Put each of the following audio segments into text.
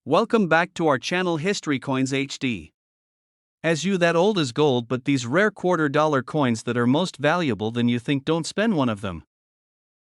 Welcome back to our channel History Coins HD. As you that old is gold, but these rare $quarter coins that are most valuable than you think, don't spend one of them.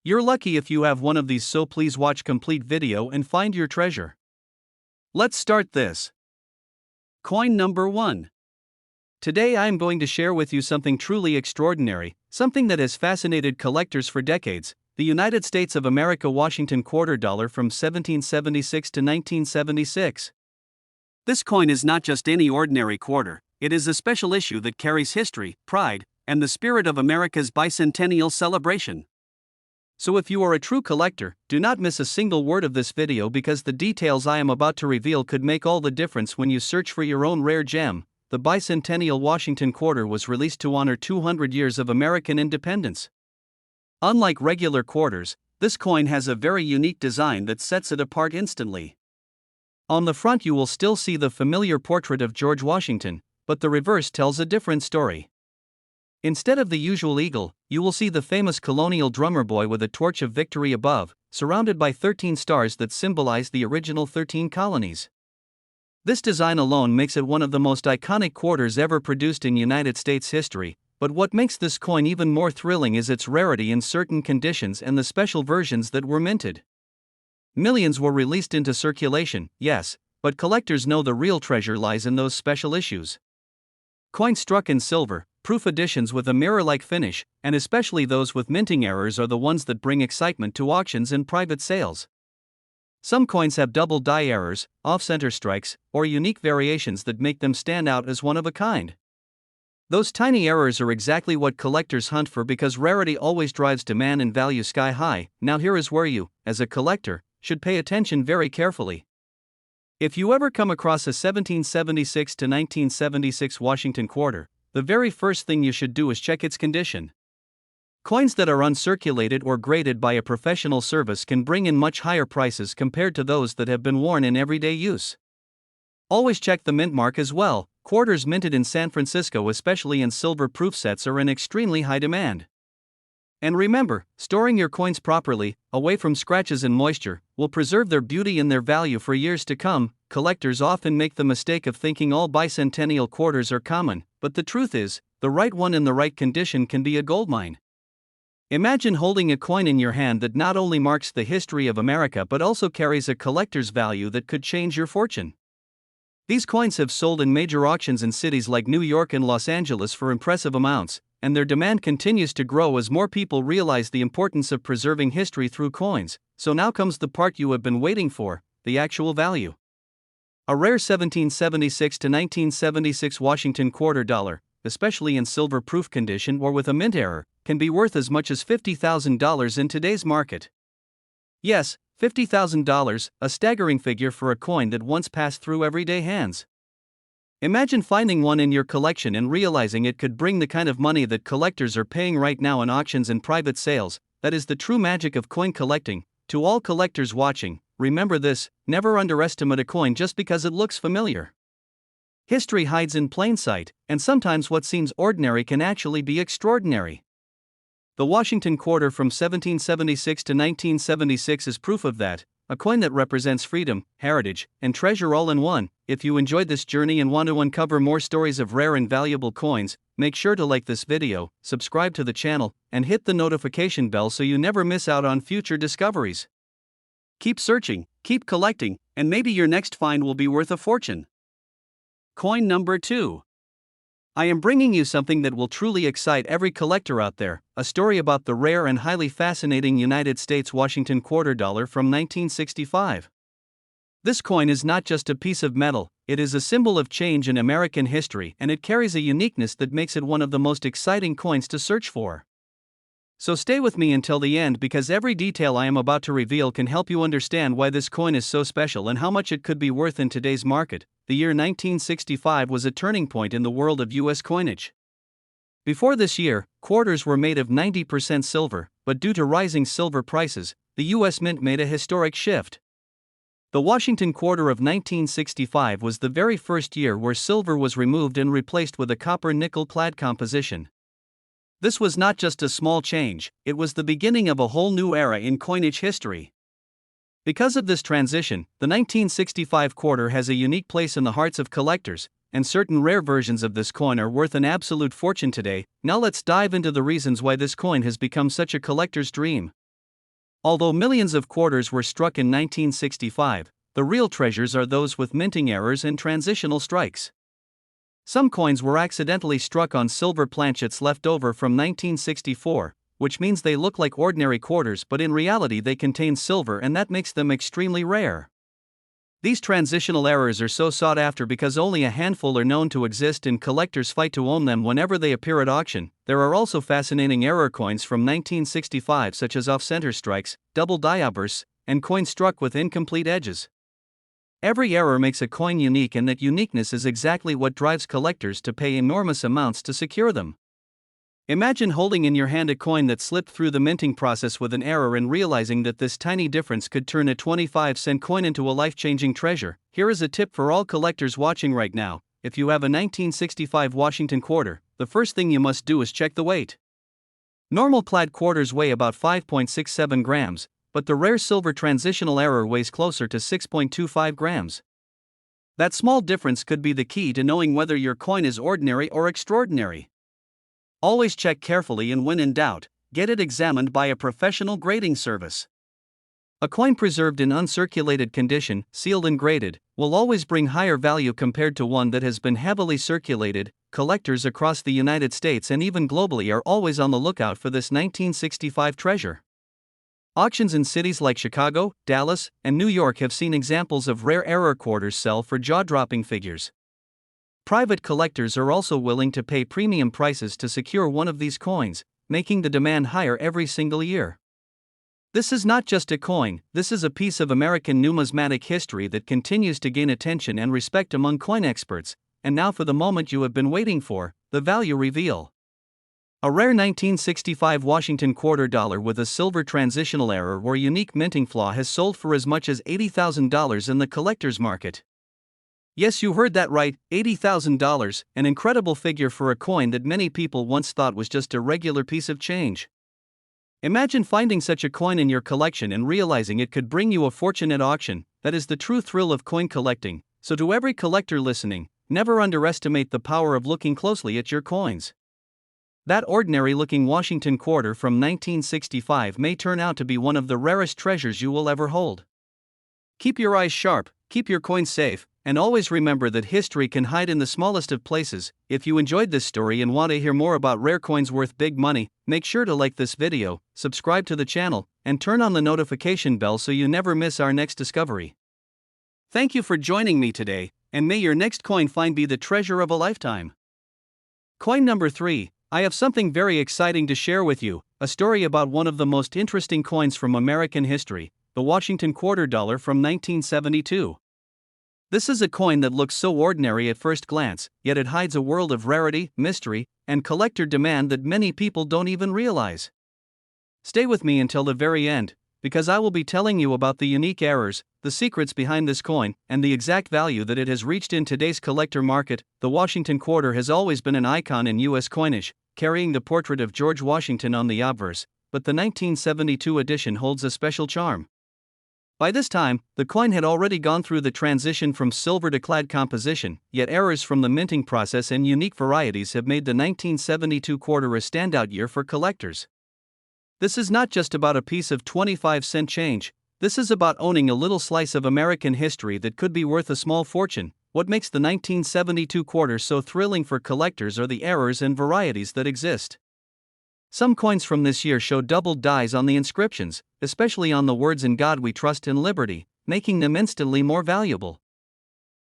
You're lucky if you have one of these, so please watch complete video and find your treasure. Let's start this. Coin number 1. Today I am going to share with you something truly extraordinary, something that has fascinated collectors for decades. The United States of America Washington $quarter from 1776 to 1976. This coin is not just any ordinary quarter, it is a special issue that carries history, pride, and the spirit of America's bicentennial celebration. So if you are a true collector, do not miss a single word of this video, because the details I am about to reveal could make all the difference when you search for your own rare gem. The bicentennial Washington quarter was released to honor 200 years of American independence. Unlike regular quarters, this coin has a very unique design that sets it apart instantly. On the front you will still see the familiar portrait of George Washington, but the reverse tells a different story. Instead of the usual eagle, you will see the famous colonial drummer boy with a torch of victory above, surrounded by 13 stars that symbolize the original 13 colonies. This design alone makes it one of the most iconic quarters ever produced in United States history. But what makes this coin even more thrilling is its rarity in certain conditions and the special versions that were minted. Millions were released into circulation, yes, but collectors know the real treasure lies in those special issues. Coins struck in silver, proof editions with a mirror-like finish, and especially those with minting errors are the ones that bring excitement to auctions and private sales. Some coins have double die errors, off-center strikes, or unique variations that make them stand out as one of a kind. Those tiny errors are exactly what collectors hunt for, because rarity always drives demand and value sky high. Now here is where you, as a collector, should pay attention very carefully. If you ever come across a 1776 to 1976 Washington quarter, the very first thing you should do is check its condition. Coins that are uncirculated or graded by a professional service can bring in much higher prices compared to those that have been worn in everyday use. Always check the mint mark as well. Quarters minted in San Francisco, especially in silver proof sets, are in extremely high demand. And remember, storing your coins properly, away from scratches and moisture, will preserve their beauty and their value for years to come. Collectors often make the mistake of thinking all bicentennial quarters are common, but the truth is, the right one in the right condition can be a goldmine. Imagine holding a coin in your hand that not only marks the history of America but also carries a collector's value that could change your fortune. These coins have sold in major auctions in cities like New York and Los Angeles for impressive amounts, and their demand continues to grow as more people realize the importance of preserving history through coins. So now comes the part you have been waiting for, the actual value. A rare 1776 to 1976 Washington $quarter, especially in silver proof condition or with a mint error, can be worth as much as $50,000 in today's market. Yes, $50,000, a staggering figure for a coin that once passed through everyday hands. Imagine finding one in your collection and realizing it could bring the kind of money that collectors are paying right now in auctions and private sales. That is the true magic of coin collecting. To all collectors watching, remember this: never underestimate a coin just because it looks familiar. History hides in plain sight, and sometimes what seems ordinary can actually be extraordinary. The Washington quarter from 1776 to 1976 is proof of that, a coin that represents freedom, heritage, and treasure all in one. If you enjoyed this journey and want to uncover more stories of rare and valuable coins, make sure to like this video, subscribe to the channel, and hit the notification bell so you never miss out on future discoveries. Keep searching, keep collecting, and maybe your next find will be worth a fortune. Coin number 2. I am bringing you something that will truly excite every collector out there, a story about the rare and highly fascinating United States Washington $quarter from 1965. This coin is not just a piece of metal, it is a symbol of change in American history, and it carries a uniqueness that makes it one of the most exciting coins to search for. So stay with me until the end, because every detail I am about to reveal can help you understand why this coin is so special and how much it could be worth in today's market. The year 1965 was a turning point in the world of U.S. coinage. Before this year, quarters were made of 90% silver, but due to rising silver prices, the U.S. Mint made a historic shift. The Washington quarter of 1965 was the very first year where silver was removed and replaced with a copper-nickel clad composition. This was not just a small change, it was the beginning of a whole new era in coinage history. Because of this transition, the 1965 quarter has a unique place in the hearts of collectors, and certain rare versions of this coin are worth an absolute fortune today. Now let's dive into the reasons why this coin has become such a collector's dream. Although millions of quarters were struck in 1965, the real treasures are those with minting errors and transitional strikes. Some coins were accidentally struck on silver planchets left over from 1964, which means they look like ordinary quarters, but in reality they contain silver, and that makes them extremely rare. These transitional errors are so sought after because only a handful are known to exist and collectors fight to own them whenever they appear at auction. There are also fascinating error coins from 1965 such as off-center strikes, double diabursts, and coins struck with incomplete edges. Every error makes a coin unique, and that uniqueness is exactly what drives collectors to pay enormous amounts to secure them. Imagine holding in your hand a coin that slipped through the minting process with an error and realizing that this tiny difference could turn a 25-cent coin into a life-changing treasure. Here is a tip for all collectors watching right now. If you have a 1965 Washington quarter, the first thing you must do is check the weight. Normal clad quarters weigh about 5.67 grams, but the rare silver transitional error weighs closer to 6.25 grams. That small difference could be the key to knowing whether your coin is ordinary or extraordinary. Always check carefully, and when in doubt, get it examined by a professional grading service. A coin preserved in uncirculated condition, sealed and graded, will always bring higher value compared to one that has been heavily circulated. Collectors across the United States and even globally are always on the lookout for this 1965 treasure. Auctions in cities like Chicago, Dallas, and New York have seen examples of rare error quarters sell for jaw-dropping figures. Private collectors are also willing to pay premium prices to secure one of these coins, making the demand higher every single year. This is not just a coin, this is a piece of American numismatic history that continues to gain attention and respect among coin experts. And now for the moment you have been waiting for, the value reveal. A rare 1965 Washington quarter dollar with a silver transitional error or unique minting flaw has sold for as much as $80,000 in the collector's market. Yes, you heard that right, $80,000, an incredible figure for a coin that many people once thought was just a regular piece of change. Imagine finding such a coin in your collection and realizing it could bring you a fortune at auction. That is the true thrill of coin collecting. So to every collector listening, never underestimate the power of looking closely at your coins. That ordinary-looking Washington quarter from 1965 may turn out to be one of the rarest treasures you will ever hold. Keep your eyes sharp, keep your coins safe, and always remember that history can hide in the smallest of places. If you enjoyed this story and want to hear more about rare coins worth big money, make sure to like this video, subscribe to the channel, and turn on the notification bell so you never miss our next discovery. Thank you for joining me today, and may your next coin find be the treasure of a lifetime. Coin number 3. I have something very exciting to share with you, a story about one of the most interesting coins from American history, the Washington quarter dollar from 1972. This is a coin that looks so ordinary at first glance, yet it hides a world of rarity, mystery, and collector demand that many people don't even realize. Stay with me until the very end, because I will be telling you about the unique errors, the secrets behind this coin, and the exact value that it has reached in today's collector market. The Washington quarter has always been an icon in U.S. coinage, carrying the portrait of George Washington on the obverse, but the 1972 edition holds a special charm. By this time, the coin had already gone through the transition from silver to clad composition, yet errors from the minting process and unique varieties have made the 1972 quarter a standout year for collectors. This is not just about a piece of 25-cent change, this is about owning a little slice of American history that could be worth a small fortune. What makes the 1972 quarter so thrilling for collectors are the errors and varieties that exist. Some coins from this year show doubled dies on the inscriptions, especially on the words "In God We Trust" and "Liberty," making them instantly more valuable.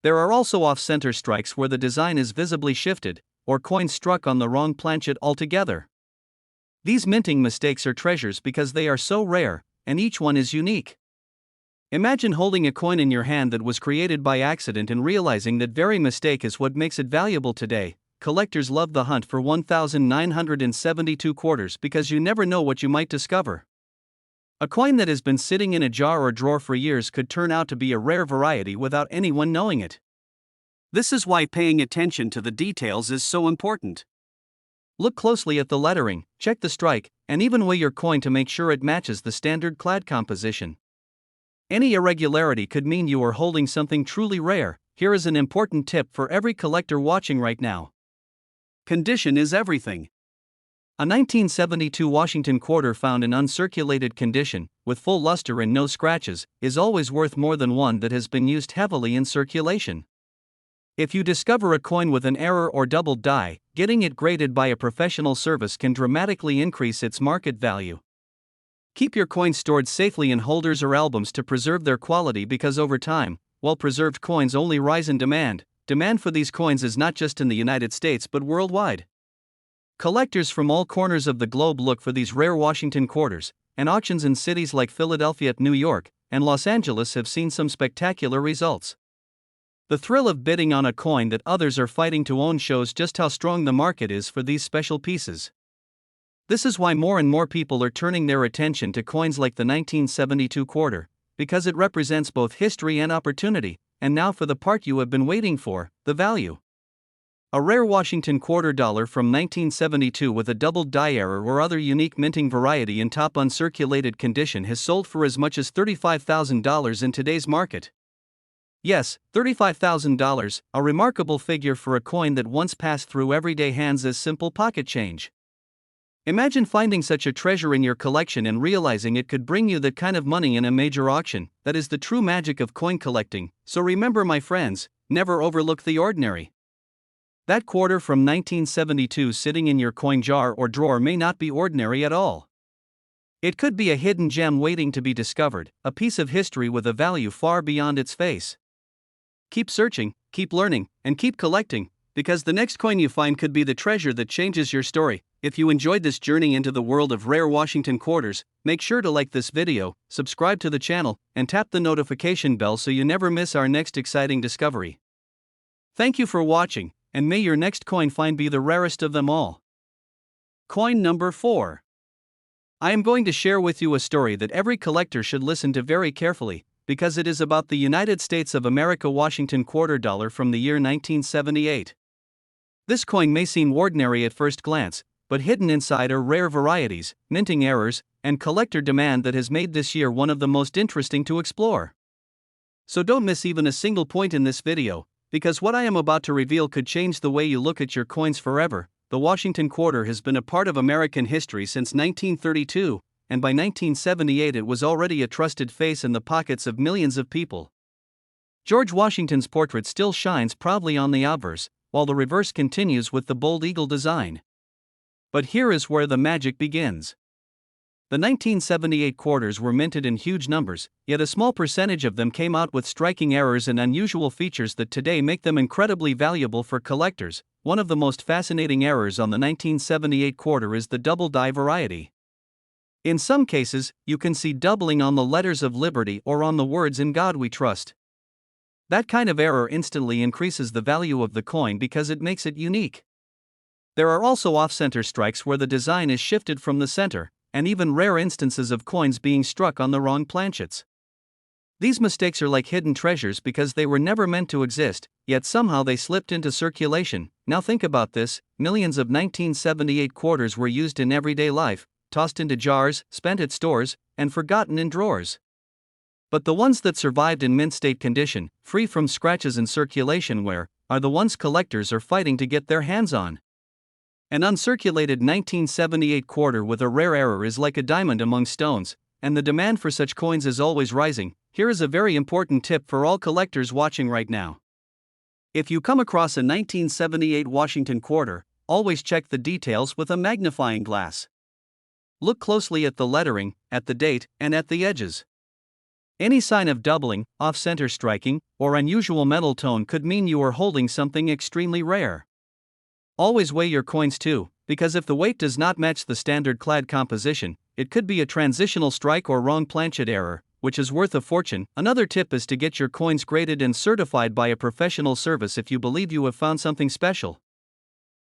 There are also off-center strikes where the design is visibly shifted, or coins struck on the wrong planchet altogether. These minting mistakes are treasures because they are so rare, and each one is unique. Imagine holding a coin in your hand that was created by accident and realizing that very mistake is what makes it valuable today. Collectors love the hunt for 1,972 quarters because you never know what you might discover. A coin that has been sitting in a jar or drawer for years could turn out to be a rare variety without anyone knowing it. This is why paying attention to the details is so important. Look closely at the lettering, check the strike, and even weigh your coin to make sure it matches the standard clad composition. Any irregularity could mean you are holding something truly rare. Here is an important tip for every collector watching right now. Condition is everything. A 1972 Washington quarter found in uncirculated condition, with full luster and no scratches, is always worth more than one that has been used heavily in circulation. If you discover a coin with an error or doubled die, getting it graded by a professional service can dramatically increase its market value. Keep your coins stored safely in holders or albums to preserve their quality, because over time, well-preserved coins only rise in demand. Demand for these coins is not just in the United States but worldwide. Collectors from all corners of the globe look for these rare Washington quarters, and auctions in cities like Philadelphia, New York, and Los Angeles have seen some spectacular results. The thrill of bidding on a coin that others are fighting to own shows just how strong the market is for these special pieces. This is why more and more people are turning their attention to coins like the 1972 quarter, because it represents both history and opportunity. And now for the part you have been waiting for, the value. A rare Washington quarter dollar from 1972 with a doubled die error or other unique minting variety in top uncirculated condition has sold for as much as $35,000 in today's market. Yes, $35,000, a remarkable figure for a coin that once passed through everyday hands as simple pocket change. Imagine finding such a treasure in your collection and realizing it could bring you that kind of money in a major auction. That is the true magic of coin collecting. So remember, my friends, never overlook the ordinary. That quarter from 1972 sitting in your coin jar or drawer may not be ordinary at all. It could be a hidden gem waiting to be discovered, a piece of history with a value far beyond its face. Keep searching, keep learning, and keep collecting, because the next coin you find could be the treasure that changes your story. If you enjoyed this journey into the world of rare Washington quarters, make sure to like this video, subscribe to the channel, and tap the notification bell so you never miss our next exciting discovery. Thank you for watching, and may your next coin find be the rarest of them all. Coin number 4. I am going to share with you a story that every collector should listen to very carefully, because it is about the United States of America Washington quarter dollar from the year 1978. This coin may seem ordinary at first glance, but hidden inside are rare varieties, minting errors, and collector demand that has made this year one of the most interesting to explore. So don't miss even a single point in this video, because what I am about to reveal could change the way you look at your coins forever. The Washington quarter has been a part of American history since 1932, and by 1978 it was already a trusted face in the pockets of millions of people. George Washington's portrait still shines proudly on the obverse, while the reverse continues with the bold eagle design. But here is where the magic begins. The 1978 quarters were minted in huge numbers, yet a small percentage of them came out with striking errors and unusual features that today make them incredibly valuable for collectors. One of the most fascinating errors on the 1978 quarter is the double die variety. In some cases, you can see doubling on the letters of liberty or on the words "In God We Trust." That kind of error instantly increases the value of the coin because it makes it unique. There are also off-center strikes where the design is shifted from the center, and even rare instances of coins being struck on the wrong planchets. These mistakes are like hidden treasures because they were never meant to exist, yet somehow they slipped into circulation. Now think about this: millions of 1978 quarters were used in everyday life, tossed into jars, spent at stores, and forgotten in drawers. But the ones that survived in mint state condition, free from scratches and circulation wear, are the ones collectors are fighting to get their hands on. An uncirculated 1978 quarter with a rare error is like a diamond among stones, and the demand for such coins is always rising. Here is a very important tip for all collectors watching right now. If you come across a 1978 Washington quarter, always check the details with a magnifying glass. Look closely at the lettering, at the date, and at the edges. Any sign of doubling, off-center striking, or unusual metal tone could mean you are holding something extremely rare. Always weigh your coins too, because if the weight does not match the standard clad composition, it could be a transitional strike or wrong planchet error, which is worth a fortune. Another tip is to get your coins graded and certified by a professional service if you believe you have found something special.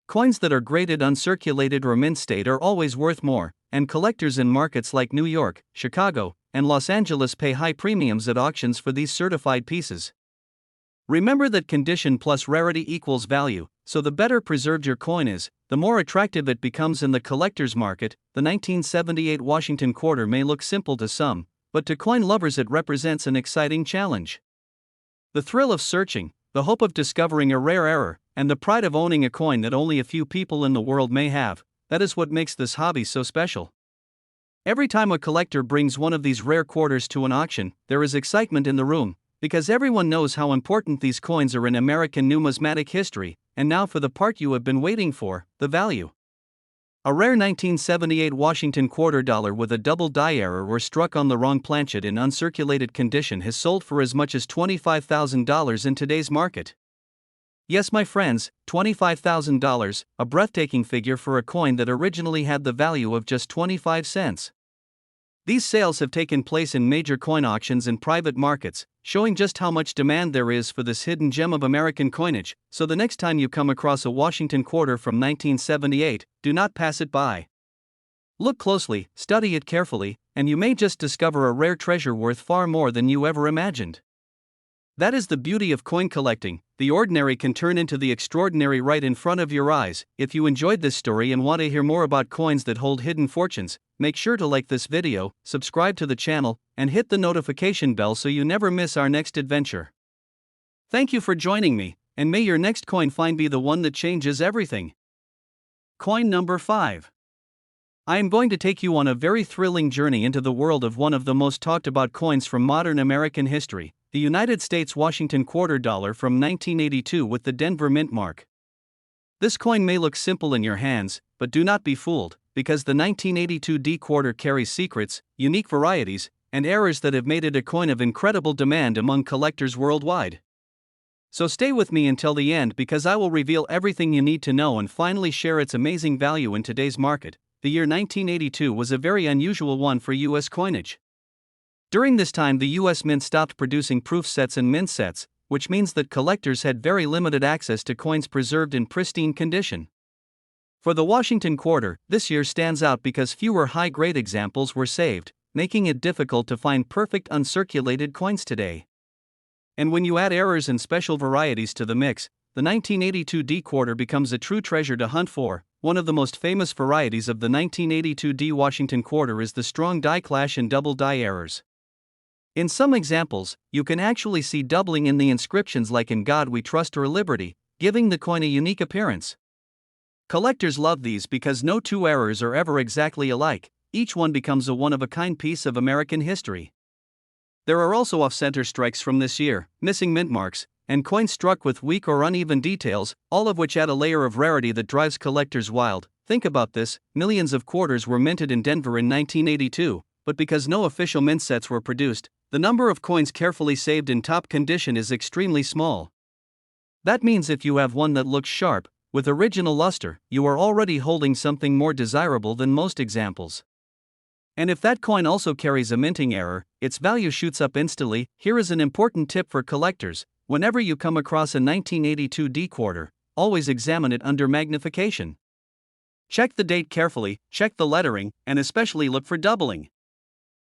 Coins that are graded uncirculated or mint state are always worth more, and collectors in markets like New York, Chicago, and Los Angeles pay high premiums at auctions for these certified pieces. Remember that condition plus rarity equals value, so the better preserved your coin is, the more attractive it becomes in the collector's market. The 1978 Washington quarter may look simple to some, but to coin lovers it represents an exciting challenge. The thrill of searching, the hope of discovering a rare error, and the pride of owning a coin that only a few people in the world may have, that is what makes this hobby so special. Every time a collector brings one of these rare quarters to an auction, there is excitement in the room, because everyone knows how important these coins are in American numismatic history. And now for the part you have been waiting for, the value. A rare 1978 Washington quarter dollar with a double die error or struck on the wrong planchet in uncirculated condition has sold for as much as $25,000 in today's market. Yes, my friends, $25,000, a breathtaking figure for a coin that originally had the value of just 25 cents. These sales have taken place in major coin auctions and private markets, showing just how much demand there is for this hidden gem of American coinage. So the next time you come across a Washington quarter from 1978, do not pass it by. Look closely, study it carefully, and you may just discover a rare treasure worth far more than you ever imagined. That is the beauty of coin collecting. The ordinary can turn into the extraordinary right in front of your eyes. If you enjoyed this story and want to hear more about coins that hold hidden fortunes, make sure to like this video, subscribe to the channel, and hit the notification bell so you never miss our next adventure. Thank you for joining me, and may your next coin find be the one that changes everything. Coin number 5. I am going to take you on a very thrilling journey into the world of one of the most talked about coins from modern American history, the United States Washington quarter dollar from 1982 with the Denver mint mark. This coin may look simple in your hands, but do not be fooled, because the 1982 D quarter carries secrets, unique varieties, and errors that have made it a coin of incredible demand among collectors worldwide. So stay with me until the end because I will reveal everything you need to know and finally share its amazing value in today's market. The year 1982 was a very unusual one for U.S. coinage. During this time, the U.S. Mint stopped producing proof sets and mint sets, which means that collectors had very limited access to coins preserved in pristine condition. For the Washington quarter, this year stands out because fewer high-grade examples were saved, making it difficult to find perfect uncirculated coins today. And when you add errors and special varieties to the mix, the 1982 D quarter becomes a true treasure to hunt for. One of the most famous varieties of the 1982 D Washington quarter is the strong die clash and double die errors. In some examples, you can actually see doubling in the inscriptions like "In God We Trust" or "Liberty," giving the coin a unique appearance. Collectors love these because no two errors are ever exactly alike. Each one becomes a one-of-a-kind piece of American history. There are also off-center strikes from this year, missing mint marks, and coins struck with weak or uneven details, all of which add a layer of rarity that drives collectors wild. Think about this: millions of quarters were minted in Denver in 1982, but because no official mint sets were produced, the number of coins carefully saved in top condition is extremely small. That means if you have one that looks sharp, with original luster, you are already holding something more desirable than most examples. And if that coin also carries a minting error, its value shoots up instantly. Here is an important tip for collectors: whenever you come across a 1982 D quarter, always examine it under magnification. Check the date carefully, check the lettering, and especially look for doubling.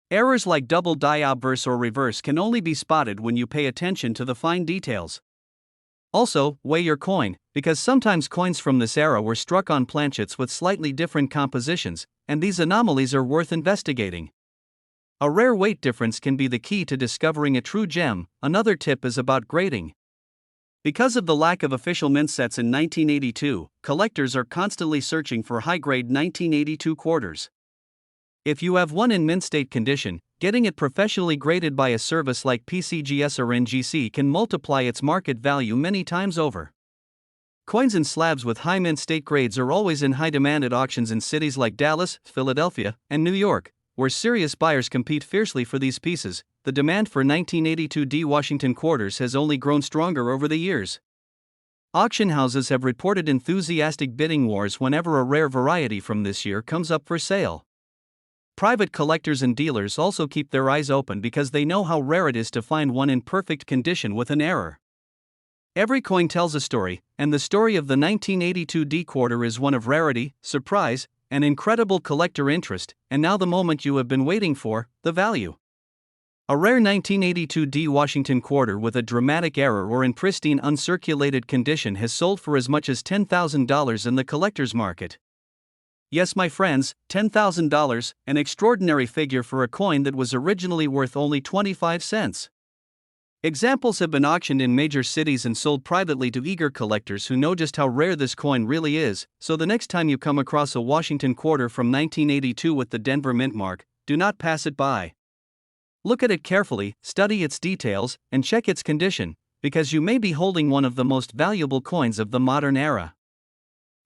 Errors like double die obverse or reverse can only be spotted when you pay attention to the fine details. Also, weigh your coin, because sometimes coins from this era were struck on planchets with slightly different compositions, and these anomalies are worth investigating. A rare weight difference can be the key to discovering a true gem. Another tip is about grading. Because of the lack of official mint sets in 1982, collectors are constantly searching for high-grade 1982 quarters. If you have one in mint state condition, getting it professionally graded by a service like PCGS or NGC can multiply its market value many times over. Coins in slabs with high mint state grades are always in high demand at auctions in cities like Dallas, Philadelphia, and New York, where serious buyers compete fiercely for these pieces. The demand for 1982 D Washington quarters has only grown stronger over the years. Auction houses have reported enthusiastic bidding wars whenever a rare variety from this year comes up for sale. Private collectors and dealers also keep their eyes open because they know how rare it is to find one in perfect condition with an error. Every coin tells a story, and the story of the 1982 D quarter is one of rarity, surprise, and incredible collector interest. And now the moment you have been waiting for, the value. A rare 1982 D Washington quarter with a dramatic error or in pristine uncirculated condition has sold for as much as $10,000 in the collector's market. Yes, my friends, $10,000, an extraordinary figure for a coin that was originally worth only 25 cents. Examples have been auctioned in major cities and sold privately to eager collectors who know just how rare this coin really is, so the next time you come across a Washington quarter from 1982 with the Denver mint mark, do not pass it by. Look at it carefully, study its details, and check its condition, because you may be holding one of the most valuable coins of the modern era.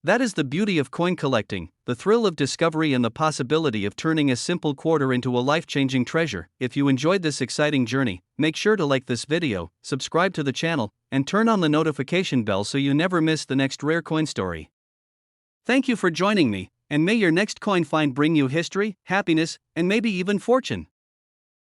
That is the beauty of coin collecting, the thrill of discovery and the possibility of turning a simple quarter into a life-changing treasure. If you enjoyed this exciting journey, make sure to like this video, subscribe to the channel, and turn on the notification bell so you never miss the next rare coin story. Thank you for joining me, and may your next coin find bring you history, happiness, and maybe even fortune.